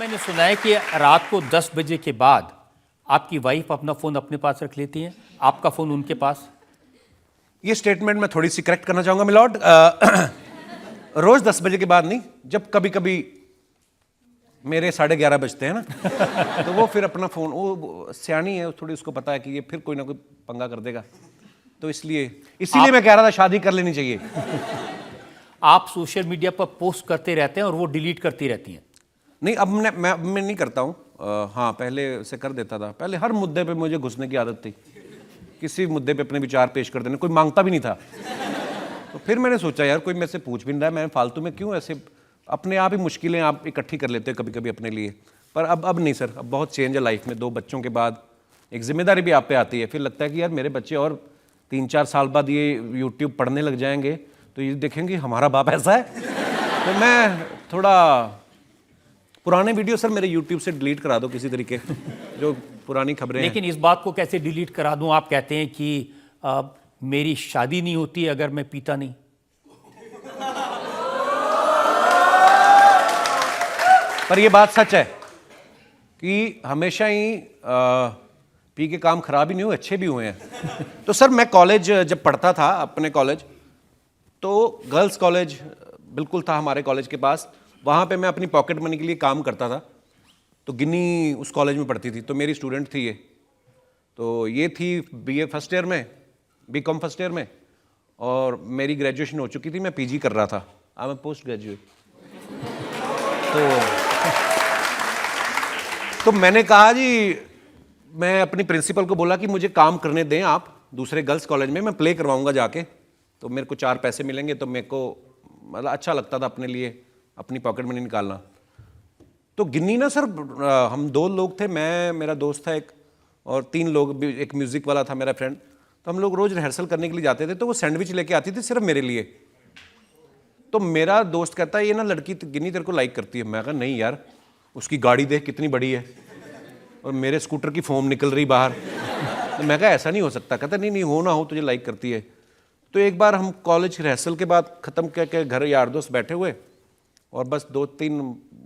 मैंने सुना है कि रात को 10 बजे के बाद आपकी वाइफ अपना फ़ोन अपने पास रख लेती हैं, आपका फ़ोन उनके पास। ये स्टेटमेंट मैं थोड़ी सी करेक्ट करना चाहूंगा मिलॉर्ड। रोज 10 बजे के बाद नहीं, जब कभी कभी मेरे 11:30 बजते हैं ना तो वो फिर अपना फ़ोन, वो सियानी है थोड़ी, उसको पता है कि ये फिर कोई ना कोई पंगा कर देगा, तो इसीलिए मैं कह रहा था शादी कर लेनी चाहिए। आप सोशल मीडिया पर पोस्ट करते रहते हैं और वो डिलीट करती रहती हैं। नहीं, अब मैं नहीं करता हूँ। हाँ, पहले से कर देता था। पहले हर मुद्दे पे मुझे घुसने की आदत थी, किसी मुद्दे पे अपने विचार पेश कर देने, कोई मांगता भी नहीं था। तो फिर मैंने सोचा यार कोई मेरे से पूछ भी नहीं रहा है, मैं फालतू में क्यों ऐसे अपने आप ही मुश्किलें आप इकट्ठी कर लेते हो कभी कभी अपने लिए। पर अब नहीं सर, अब बहुत चेंज है लाइफ में। 2 बच्चों के बाद एक जिम्मेदारी भी आप पे आती है। फिर लगता है कि यार मेरे बच्चे और 3-4 साल बाद ये यूट्यूब पढ़ने लग जाएंगे तो ये देखेंगे हमारा बाप ऐसा है। तो मैं थोड़ा पुराने वीडियो सर मेरे यूट्यूब से डिलीट करा दो किसी तरीके, जो पुरानी खबरें। लेकिन इस बात को कैसे डिलीट करा दूं? आप कहते हैं कि मेरी शादी नहीं होती अगर मैं पीता नहीं। पर ये बात सच है कि हमेशा ही पी के काम खराब ही नहीं हुए, अच्छे भी हुए हैं। तो सर मैं कॉलेज जब पढ़ता था, अपने कॉलेज, तो गर्ल्स कॉलेज बिल्कुल था हमारे कॉलेज के पास। वहाँ पे मैं अपनी पॉकेट मनी के लिए काम करता था। तो गिन्नी उस कॉलेज में पढ़ती थी, तो मेरी स्टूडेंट थी ये। तो ये थी बीए फर्स्ट ईयर में, बीकॉम फर्स्ट ईयर में, और मेरी ग्रेजुएशन हो चुकी थी, मैं पीजी कर रहा था। I am post graduate. तो मैंने कहा जी, मैं अपनी प्रिंसिपल को बोला कि मुझे काम करने दें आप दूसरे गर्ल्स कॉलेज में, मैं प्ले करवाऊंगा जाके, तो मेरे को 4 पैसे मिलेंगे, तो मेरे को मतलब अच्छा लगता था अपने लिए अपनी पॉकेट मनी निकालना। तो गिन्नी ना सर, हम 2 लोग थे, मैं, मेरा दोस्त था एक, और 3 लोग, एक म्यूज़िक वाला था मेरा फ्रेंड। तो हम लोग रोज़ रिहर्सल करने के लिए जाते थे, तो वो सैंडविच लेके आती थी सिर्फ मेरे लिए। तो मेरा दोस्त कहता है ये ना लड़की गिन्नी तेरे को लाइक करती है। मैं कहा नहीं यार, उसकी गाड़ी देख कितनी बड़ी है और मेरे स्कूटर की फोम निकल रही बाहर। तो मैं कहा ऐसा नहीं हो सकता। कहता नहीं नहीं, हो ना हो, तुझे लाइक करती है। तो एक बार हम कॉलेज रिहर्सल के बाद ख़त्म करके घर यार दोस्त बैठे हुए, और बस 2-3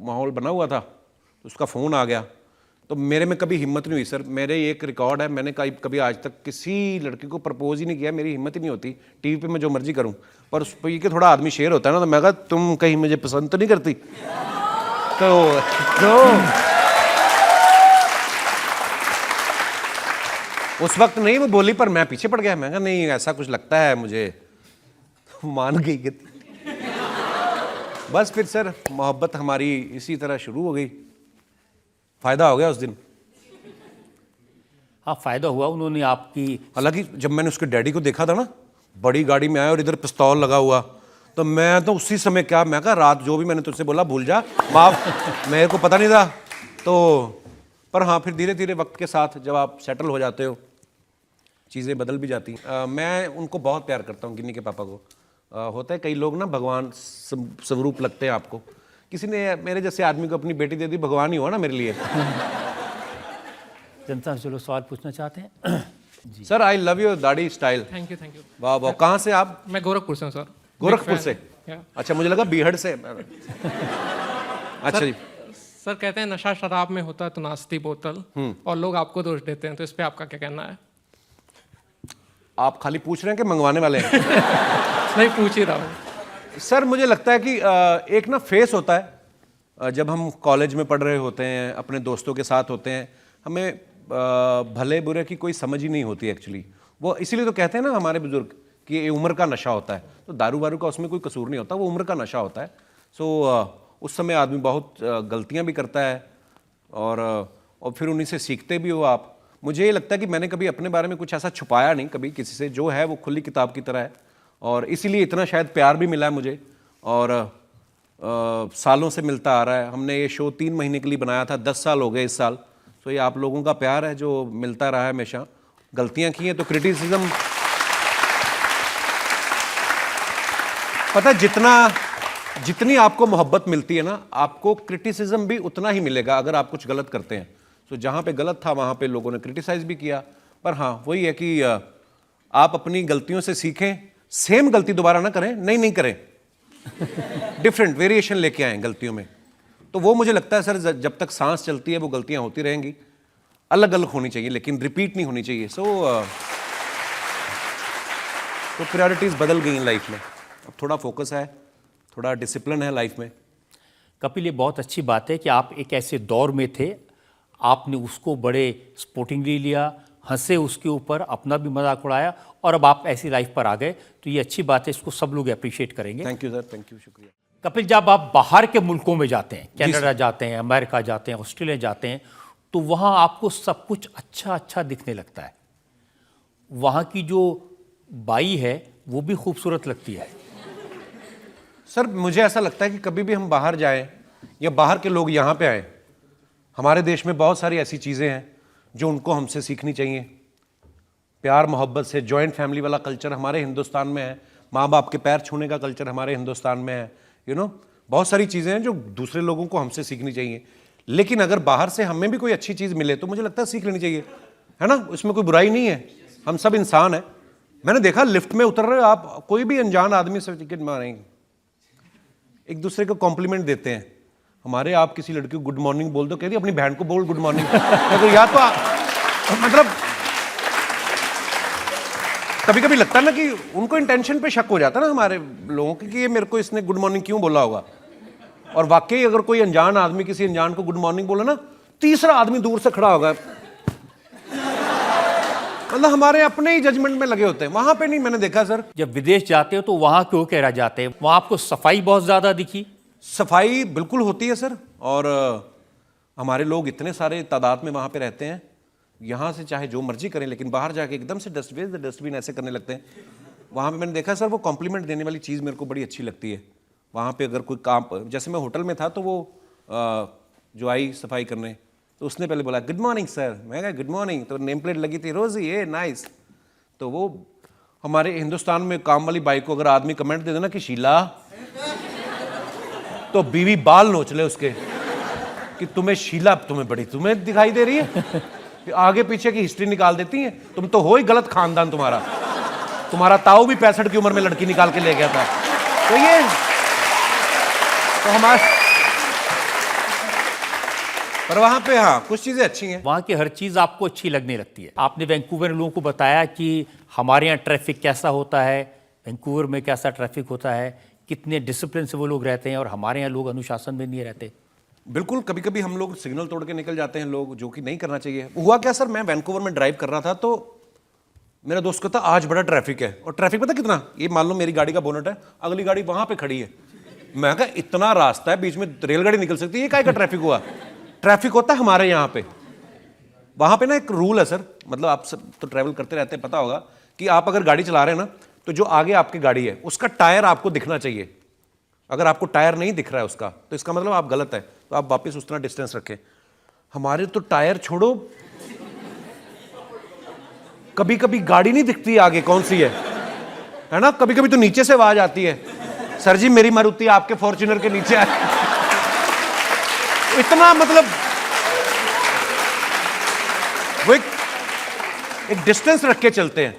माहौल बना हुआ था, तो उसका फ़ोन आ गया। तो मेरे में कभी हिम्मत नहीं हुई सर, मेरे एक रिकॉर्ड है, मैंने कभी आज तक किसी लड़की को प्रपोज ही नहीं किया। मेरी हिम्मत ही नहीं होती, टीवी पे मैं जो मर्जी करूं। पर उस पर ये कि थोड़ा आदमी शेर होता है ना, तो मैं कहा तुम कहीं मुझे पसंद तो नहीं करती? तो उस वक्त नहीं वो बोली, पर मैं पीछे पड़ गया। मैं कहा नहीं, ऐसा कुछ लगता है मुझे। मान गई कि बस फिर सर मोहब्बत हमारी इसी तरह शुरू हो गई। फायदा हो गया उस दिन। हाँ, फायदा हुआ। उन्होंने आपकी, हालांकि जब मैंने उसके डैडी को देखा था ना, बड़ी गाड़ी में आया और इधर पिस्तौल लगा हुआ, तो मैं तो उसी समय क्या, मैं कहा रात जो भी मैंने तुझसे बोला भूल जा, माफ, मेरे को पता नहीं था। तो पर हाँ, फिर धीरे धीरे वक्त के साथ जब आप सेटल हो जाते हो, चीज़ें बदल भी जाती हैं। मैं उनको बहुत प्यार करता हूँ, गिन्नी के पापा को। होता है कई लोग ना भगवान स्वरूप लगते हैं आपको। किसी ने मेरे जैसे आदमी को अपनी बेटी दे दी, भगवान ही हुआ ना मेरे लिए। जनता चलो सवाल पूछना चाहते हैं। सर आई लव योर दाढ़ी स्टाइल। Thank you. वाह वाह, कहाँ से आप? मैं गोरखपुर से हूँ सर। गोरखपुर से? अच्छा, मुझे लगा बीहड़ से। अच्छा जी। सर कहते हैं नशा शराब में होता है तो नाश्ती बोतल, और लोग आपको दोष देते हैं, तो इस पे आपका क्या कहना है? आप खाली पूछ रहे हैं कि मंगवाने वाले हैं? नहीं, पूछ ही रहा हूँ सर। मुझे लगता है कि एक ना फेस होता है, जब हम कॉलेज में पढ़ रहे होते हैं, अपने दोस्तों के साथ होते हैं, हमें भले बुरे की कोई समझ ही नहीं होती एक्चुअली। वो इसीलिए तो कहते हैं ना हमारे बुजुर्ग कि ये उम्र का नशा होता है। तो दारू वारू का उसमें कोई कसूर नहीं होता, वो उम्र का नशा होता है। सो उस समय आदमी बहुत गलतियां भी करता है, और फिर उन्हीं से सीखते भी हो आप। मुझे ये लगता है कि मैंने कभी अपने बारे में कुछ ऐसा छुपाया नहीं कभी किसी से, जो है वो खुली किताब की तरह है, और इसीलिए इतना शायद प्यार भी मिला है मुझे, और सालों से मिलता आ रहा है। हमने ये शो 3 महीने के लिए बनाया था, 10 साल हो गए इस साल। तो ये आप लोगों का प्यार है जो मिलता रहा है हमेशा। गलतियां की हैं तो क्रिटिसिज्म, पता है जितनी आपको मोहब्बत मिलती है ना, आपको क्रिटिसिज्म भी उतना ही मिलेगा अगर आप कुछ गलत करते हैं। तो जहाँ पे गलत था वहाँ पे लोगों ने क्रिटिसाइज भी किया। पर हाँ, वही है कि आप अपनी गलतियों से सीखें, सेम गलती दोबारा ना करें, नहीं करें, डिफरेंट वेरिएशन लेके आए गलतियों में। तो वो मुझे लगता है सर जब तक सांस चलती है वो गलतियां होती रहेंगी, अलग अलग होनी चाहिए लेकिन रिपीट नहीं होनी चाहिए। तो प्रायोरिटीज बदल गई हैं लाइफ में, अब थोड़ा फोकस है, थोड़ा डिसिप्लिन है लाइफ में। कपिल, ये बहुत अच्छी बात है कि आप एक ऐसे दौर में थे, आपने उसको बड़े स्पोर्टिंगली लिया, हंसे उसके ऊपर, अपना भी मजाक उड़ाया और अब आप ऐसी लाइफ पर आ गए, तो ये अच्छी बात है, इसको सब लोग अप्रिशिएट करेंगे। Thank you sir, thank you, शुक्रिया। कपिल, जब आप बाहर के मुल्कों में जाते हैं, कनाडा जाते हैं, अमेरिका जाते हैं, ऑस्ट्रेलिया जाते हैं, तो वहाँ आपको सब कुछ अच्छा अच्छा दिखने लगता है। वहाँ की जो बाई है वो भी खूबसूरत लगती है। सर मुझे ऐसा लगता है कि कभी भी हम बाहर जाएं या बाहर के लोग यहाँ पे आए, हमारे देश में बहुत सारी ऐसी चीज़ें हैं जो उनको हमसे सीखनी चाहिए। प्यार मोहब्बत से, जॉइंट फैमिली वाला कल्चर हमारे हिंदुस्तान में है, माँ बाप के पैर छूने का कल्चर हमारे हिंदुस्तान में है, बहुत सारी चीज़ें हैं जो दूसरे लोगों को हमसे सीखनी चाहिए। लेकिन अगर बाहर से हमें भी कोई अच्छी चीज़ मिले तो मुझे लगता है सीख लेनी चाहिए, है ना, उसमें कोई बुराई नहीं है, हम सब इंसान हैं। मैंने देखा लिफ्ट में उतर रहे आप, कोई भी अनजान आदमी से टिकट मारेंगे, एक दूसरे को कॉम्प्लीमेंट देते हैं। हमारे आप किसी लड़की को गुड मॉर्निंग बोल दो, कह रही अपनी बहन को बोल गुड मॉर्निंग। तो या तो मतलब कभी कभी लगता है ना कि उनको इंटेंशन पे शक हो जाता है ना हमारे लोगों की कि ये मेरे को इसने गुड मॉर्निंग क्यों बोला होगा। और वाकई अगर कोई अनजान आदमी किसी अनजान को गुड मॉर्निंग बोला ना, तीसरा आदमी दूर से खड़ा होगा, मतलब हमारे अपने ही जजमेंट में लगे होते हैं। वहां पे नहीं, मैंने देखा सर। जब विदेश जाते हो तो वहाँ क्यों कह रह जाते हैं? वहाँ आपको सफाई बहुत ज़्यादा दिखी? सफाई बिल्कुल होती है सर, और हमारे लोग इतने सारे तादाद में वहाँ पे रहते हैं, यहाँ से चाहे जो मर्जी करें, लेकिन बाहर जाके एकदम से डस्टबिन ऐसे करने लगते हैं। वहाँ पे मैंने देखा सर, वो कॉम्प्लीमेंट देने वाली चीज़ मेरे को बड़ी अच्छी लगती है। वहाँ पे अगर कोई काम, जैसे मैं होटल में था तो वो जो आई सफाई करने, तो उसने पहले बोला गुड मॉर्निंग सर, मैं कहा गुड मॉर्निंग, तो नेम प्लेट लगी थी रोजी, ये नाइस। तो वो हमारे हिंदुस्तान में काम वाली बाई को अगर आदमी कमेंट दे देना कि शीला, तो बीवी बाल नोच ले उसके कि तुम्हें शीला, तुम्हें दिखाई दे रही है, आगे पीछे की हिस्ट्री निकाल देती हैं। तुम तो हो ही गलत खानदान, तुम्हारा ताऊ भी 65 की उम्र में लड़की निकाल के ले गया था। तो ये तो हमारे, पर वहां पे हाँ कुछ चीजें अच्छी हैं। वहाँ की हर चीज़ आपको अच्छी लगने लगती है। आपने वैंकूवर में लोगों को बताया कि हमारे यहाँ ट्रैफिक कैसा होता है, वैंकूवर में कैसा ट्रैफिक होता है, कितने डिसिप्लिन से वो लोग रहते हैं, और हमारे यहाँ लोग अनुशासन में नहीं रहते। बिल्कुल, कभी कभी हम लोग सिग्नल तोड़ के निकल जाते हैं लोग, जो कि नहीं करना चाहिए। हुआ क्या सर, मैं वैंकूवर में ड्राइव कर रहा था तो मेरा दोस्त कहता आज बड़ा ट्रैफिक है, और ट्रैफिक पता कितना, ये मान लो मेरी गाड़ी का बोनट है, अगली गाड़ी वहां पे खड़ी है। मैं कहा इतना रास्ता है, बीच में रेलगाड़ी निकल सकती है, ये काहे का ट्रैफिक हुआ। ट्रैफिक होता है हमारे यहाँ पे, वहां पे ना एक रूल है सर, मतलब आप सब तो ट्रैवल करते रहते हैं, पता होगा कि आप अगर गाड़ी चला रहे हैं ना, तो जो आगे आपकी गाड़ी है उसका टायर आपको दिखना चाहिए। अगर आपको टायर नहीं दिख रहा है उसका, तो इसका मतलब आप गलत है, तो आप वापस उतना डिस्टेंस रखें। हमारे तो टायर छोड़ो, कभी कभी गाड़ी नहीं दिखती आगे कौन सी है ना, कभी कभी तो नीचे से आवाज आती है, सर जी मेरी मारुति आपके फॉर्च्यूनर के नीचे है। इतना मतलब वो एक डिस्टेंस रख के चलते हैं।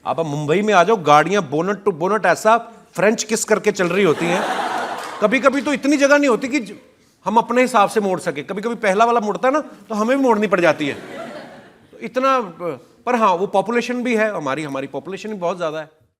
आप मुंबई में आ जाओ, गाड़ियां बोनट टू बोनट ऐसा फ्रेंच किस करके चल रही होती हैं। कभी कभी तो इतनी जगह नहीं होती कि हम अपने हिसाब से मोड़ सके, कभी कभी पहला वाला मुड़ता है ना, तो हमें भी मोड़नी पड़ जाती है। तो इतना, पर हाँ वो पॉपुलेशन भी है, हमारी पॉपुलेशन भी बहुत ज्यादा है।